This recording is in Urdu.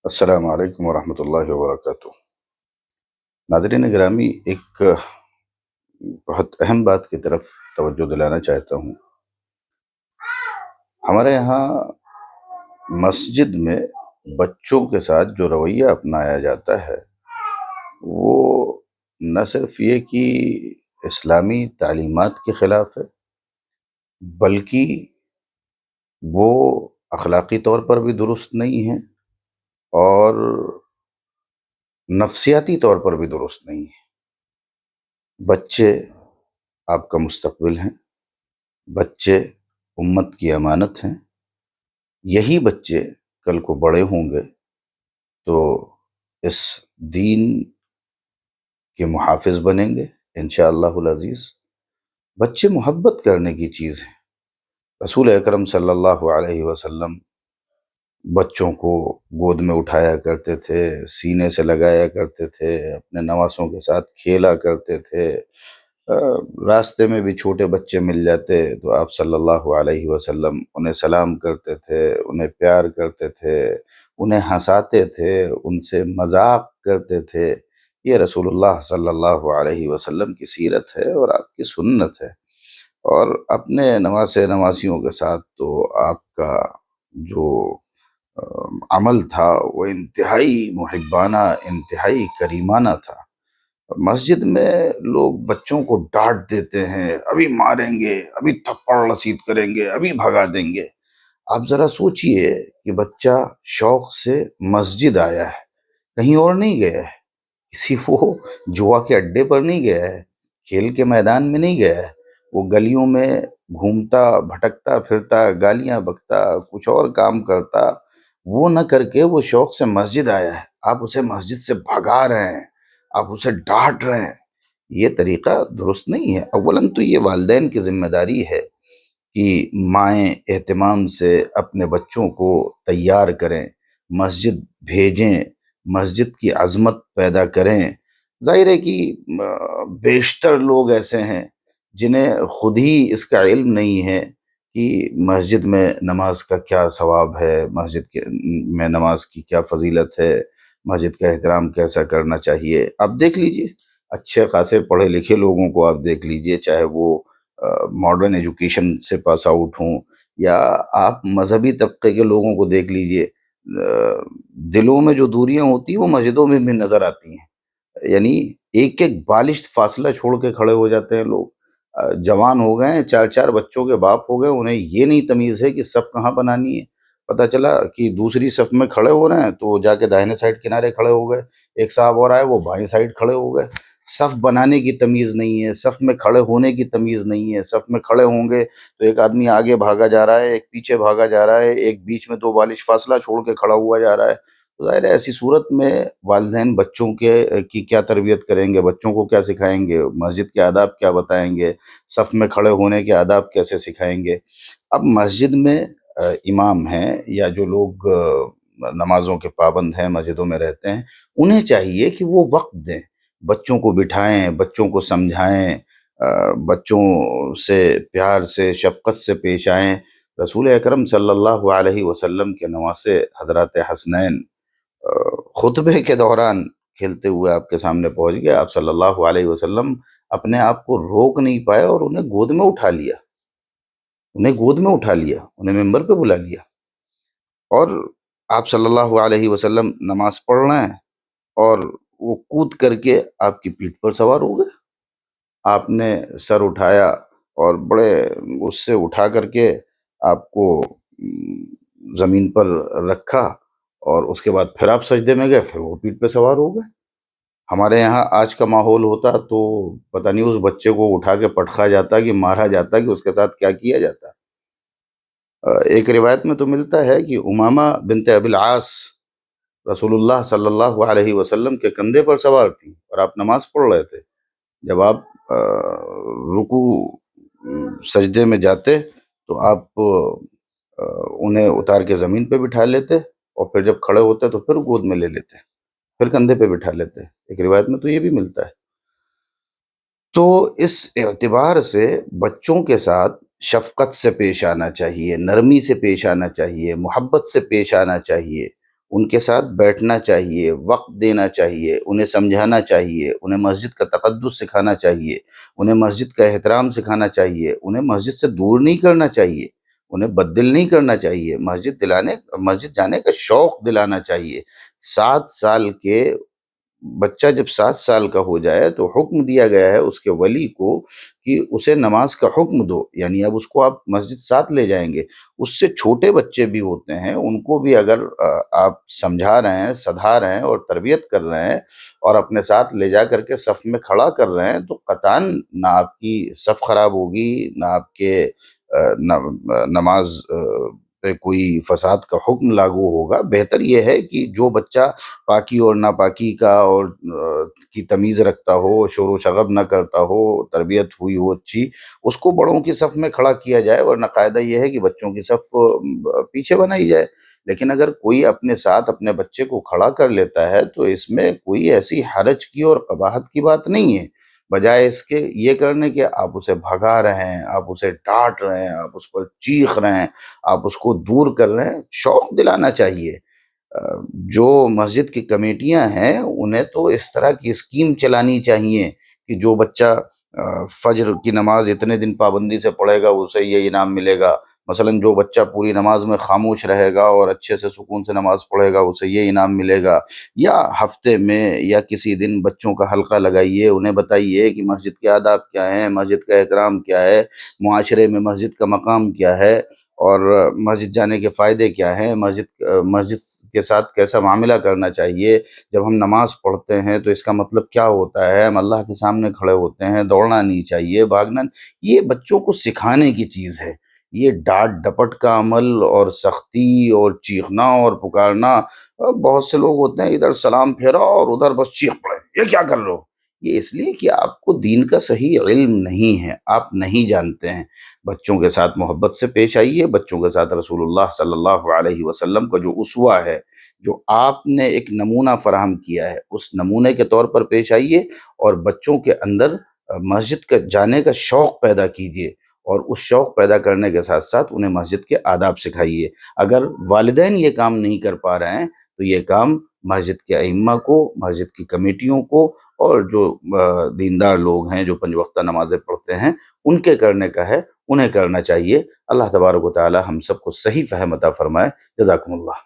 السلام علیکم ورحمۃ اللہ وبرکاتہ۔ ناظرین گرامی، ایک بہت اہم بات کی طرف توجہ دلانا چاہتا ہوں۔ ہمارے یہاں مسجد میں بچوں کے ساتھ جو رویہ اپنایا جاتا ہے وہ نہ صرف یہ کہ اسلامی تعلیمات کے خلاف ہے، بلکہ وہ اخلاقی طور پر بھی درست نہیں ہے اور نفسیاتی طور پر بھی درست نہیں ہے۔ بچے آپ کا مستقبل ہیں، بچے امت کی امانت ہیں۔ یہی بچے کل کو بڑے ہوں گے تو اس دین کے محافظ بنیں گے انشاءاللہ العزیز۔ بچے محبت کرنے کی چیز ہیں۔ رسول اکرم صلی اللہ علیہ وسلم بچوں کو گود میں اٹھایا کرتے تھے، سینے سے لگایا کرتے تھے، اپنے نواسوں کے ساتھ کھیلا کرتے تھے۔ راستے میں بھی چھوٹے بچے مل جاتے تو آپ صلی اللہ علیہ وسلم انہیں سلام کرتے تھے، انہیں پیار کرتے تھے، انہیں ہنساتے تھے، ان سے مذاق کرتے تھے۔ یہ رسول اللہ صلی اللہ علیہ وسلم کی سیرت ہے اور آپ کی سنت ہے۔ اور اپنے نواسے نواسیوں کے ساتھ تو آپ کا جو عمل تھا وہ انتہائی محبانہ، انتہائی کریمانہ تھا۔ مسجد میں لوگ بچوں کو ڈانٹ دیتے ہیں، ابھی ماریں گے، ابھی تھپڑ رسید کریں گے، ابھی بھگا دیں گے۔ آپ ذرا سوچئے کہ بچہ شوق سے مسجد آیا ہے، کہیں اور نہیں گیا ہے، کسی وہ جوا کے اڈے پر نہیں گیا ہے، کھیل کے میدان میں نہیں گیا ہے، وہ گلیوں میں گھومتا بھٹکتا پھرتا، گالیاں بکتا، کچھ اور کام کرتا، وہ نہ کر کے وہ شوق سے مسجد آیا ہے۔ آپ اسے مسجد سے بھگا رہے ہیں، آپ اسے ڈانٹ رہے ہیں، یہ طریقہ درست نہیں ہے۔ اولاً تو یہ والدین کی ذمہ داری ہے کہ مائیں اہتمام سے اپنے بچوں کو تیار کریں، مسجد بھیجیں، مسجد کی عظمت پیدا کریں۔ ظاہر ہے کہ بیشتر لوگ ایسے ہیں جنہیں خود ہی اس کا علم نہیں ہے کہ مسجد میں نماز کا کیا ثواب ہے، مسجد میں نماز کی کیا فضیلت ہے، مسجد کا احترام کیسا کرنا چاہیے۔ آپ دیکھ لیجئے اچھے خاصے پڑھے لکھے لوگوں کو، آپ دیکھ لیجئے، چاہے وہ ماڈرن ایجوکیشن سے پاس آؤٹ ہوں یا آپ مذہبی طبقے کے لوگوں کو دیکھ لیجئے، دلوں میں جو دوریاں ہوتی ہیں وہ مسجدوں میں بھی نظر آتی ہیں۔ یعنی ایک ایک بالشت فاصلہ چھوڑ کے کھڑے ہو جاتے ہیں لوگ۔ جوان ہو گئے ہیں، چار چار بچوں کے باپ ہو گئے، انہیں یہ نہیں تمیز ہے کہ صف کہاں بنانی ہے۔ پتہ چلا کہ دوسری صف میں کھڑے ہو رہے ہیں تو وہ جا کے داہنے سائڈ کنارے کھڑے ہو گئے، ایک صاحب اور آئے وہ بائیں سائڈ کھڑے ہو گئے۔ صف بنانے کی تمیز نہیں ہے، صف میں کھڑے ہونے کی تمیز نہیں ہے۔ صف میں کھڑے ہوں گے تو ایک آدمی آگے بھاگا جا رہا ہے، ایک پیچھے بھاگا جا رہا ہے، ایک بیچ میں دو بالش فاصلہ چھوڑ کے کھڑا ہوا جا رہا ہے۔ تو ظاہر ہے ایسی صورت میں والدین بچوں کی کیا تربیت کریں گے، بچوں کو کیا سکھائیں گے، مسجد کے آداب کیا بتائیں گے، صف میں کھڑے ہونے کے آداب کیسے سکھائیں گے۔ اب مسجد میں امام ہیں یا جو لوگ نمازوں کے پابند ہیں، مسجدوں میں رہتے ہیں، انہیں چاہیے کہ وہ وقت دیں، بچوں کو بٹھائیں، بچوں کو سمجھائیں، بچوں سے پیار سے شفقت سے پیش آئیں۔ رسول اکرم صلی اللہ علیہ وسلم کے نواسے حضرات حسنین خطبے کے دوران کھیلتے ہوئے آپ کے سامنے پہنچ گئے۔ آپ صلی اللہ علیہ وسلم اپنے آپ کو روک نہیں پائے اور انہیں گود میں اٹھا لیا، انہیں ممبر پہ بلا لیا، اور آپ صلی اللہ علیہ وسلم نماز پڑھ رہے ہیں اور وہ کود کر کے آپ کی پیٹھ پر سوار ہو گئے۔ آپ نے سر اٹھایا اور بڑے اس سے اٹھا کر کے آپ کو زمین پر رکھا، اور اس کے بعد پھر آپ سجدے میں گئے، پھر وہ پیٹھ پہ سوار ہو گئے۔ ہمارے یہاں آج کا ماحول ہوتا تو پتہ نہیں اس بچے کو اٹھا کے پٹخا جاتا کہ مارا جاتا کہ اس کے ساتھ کیا کیا جاتا۔ ایک روایت میں تو ملتا ہے کہ امامہ بنت ابی العاص رسول اللہ صلی اللہ علیہ وسلم کے کندھے پر سوار تھی اور آپ نماز پڑھ رہے تھے۔ جب آپ رکوع سجدے میں جاتے تو آپ انہیں اتار کے زمین پہ بٹھا لیتے، اور پھر جب کھڑے ہوتے تو پھر گود میں لے لیتے، پھر کندھے پہ بٹھا لیتے۔ ایک روایت میں تو یہ بھی ملتا ہے۔ تو اس اعتبار سے بچوں کے ساتھ شفقت سے پیش آنا چاہیے، نرمی سے پیش آنا چاہیے، محبت سے پیش آنا چاہیے۔ ان کے ساتھ بیٹھنا چاہیے، وقت دینا چاہیے، انہیں سمجھانا چاہیے، انہیں مسجد کا تقدس سکھانا چاہیے، انہیں مسجد کا احترام سکھانا چاہیے، انہیں مسجد سے دور نہیں کرنا چاہیے، انہیں بددل نہیں کرنا چاہیے، مسجد جانے کا شوق دلانا چاہیے۔ 7 سال کے بچہ جب 7 سال کا ہو جائے تو حکم دیا گیا ہے اس کے ولی کو کہ اسے نماز کا حکم دو، یعنی اب اس کو آپ مسجد ساتھ لے جائیں گے۔ اس سے چھوٹے بچے بھی ہوتے ہیں، ان کو بھی اگر آپ سمجھا رہے ہیں، سدھا رہے ہیں اور تربیت کر رہے ہیں اور اپنے ساتھ لے جا کر کے صف میں کھڑا کر رہے ہیں، تو قطعاً نہ آپ کی صف خراب ہوگی، نہ آپ کے نماز پہ کوئی فساد کا حکم لاگو ہوگا۔ بہتر یہ ہے کہ جو بچہ پاکی اور ناپاکی کا اور کی تمیز رکھتا ہو، شور و شغب نہ کرتا ہو، تربیت ہوئی ہو اچھی، اس کو بڑوں کی صف میں کھڑا کیا جائے، ورنہ قاعدہ یہ ہے کہ بچوں کی صف پیچھے بنائی جائے۔ لیکن اگر کوئی اپنے ساتھ اپنے بچے کو کھڑا کر لیتا ہے تو اس میں کوئی ایسی حرج کی اور قباحت کی بات نہیں ہے، بجائے اس کے یہ کرنے کہ آپ اسے بھگا رہے ہیں، آپ اسے ڈانٹ رہے ہیں، آپ اس پر چیخ رہے ہیں، آپ اس کو دور کر رہے ہیں۔ شوق دلانا چاہیے۔ جو مسجد کی کمیٹیاں ہیں انہیں تو اس طرح کی اسکیم چلانی چاہیے کہ جو بچہ فجر کی نماز اتنے دن پابندی سے پڑھے گا اسے یہ انعام ملے گا، مثلا جو بچہ پوری نماز میں خاموش رہے گا اور اچھے سے سکون سے نماز پڑھے گا اسے یہ انعام ملے گا۔ یا ہفتے میں یا کسی دن بچوں کا حلقہ لگائیے، انہیں بتائیے کہ مسجد کے آداب کیا ہیں، مسجد کا احترام کیا ہے، معاشرے میں مسجد کا مقام کیا ہے، اور مسجد جانے کے فائدے کیا ہیں، مسجد کے ساتھ کیسا معاملہ کرنا چاہیے۔ جب ہم نماز پڑھتے ہیں تو اس کا مطلب کیا ہوتا ہے، ہم اللہ کے سامنے کھڑے ہوتے ہیں، دوڑنا نہیں چاہیے، بھاگنا، یہ بچوں کو سکھانے کی چیز ہے۔ یہ ڈانٹ ڈپٹ کا عمل اور سختی اور چیخنا اور پکارنا، بہت سے لوگ ہوتے ہیں ادھر سلام پھیرا اور ادھر بس چیخ پڑے، یہ کیا کر رہے ہو؟ یہ اس لیے کہ آپ کو دین کا صحیح علم نہیں ہے، آپ نہیں جانتے ہیں۔ بچوں کے ساتھ محبت سے پیش آئیے، بچوں کے ساتھ رسول اللہ صلی اللہ علیہ وسلم کا جو اسوہ ہے، جو آپ نے ایک نمونہ فراہم کیا ہے، اس نمونے کے طور پر پیش آئیے، اور بچوں کے اندر مسجد کا جانے کا شوق پیدا کیجیے، اور اس شوق پیدا کرنے کے ساتھ ساتھ انہیں مسجد کے آداب سکھائیے۔ اگر والدین یہ کام نہیں کر پا رہے ہیں تو یہ کام مسجد کے ائمہ کو، مسجد کی کمیٹیوں کو، اور جو دیندار لوگ ہیں جو 5 وقتہ نمازیں پڑھتے ہیں ان کے کرنے کا ہے، انہیں کرنا چاہیے۔ اللہ تبارک و تعالی ہم سب کو صحیح فہم عطا فرمائے۔ جزاکم اللہ۔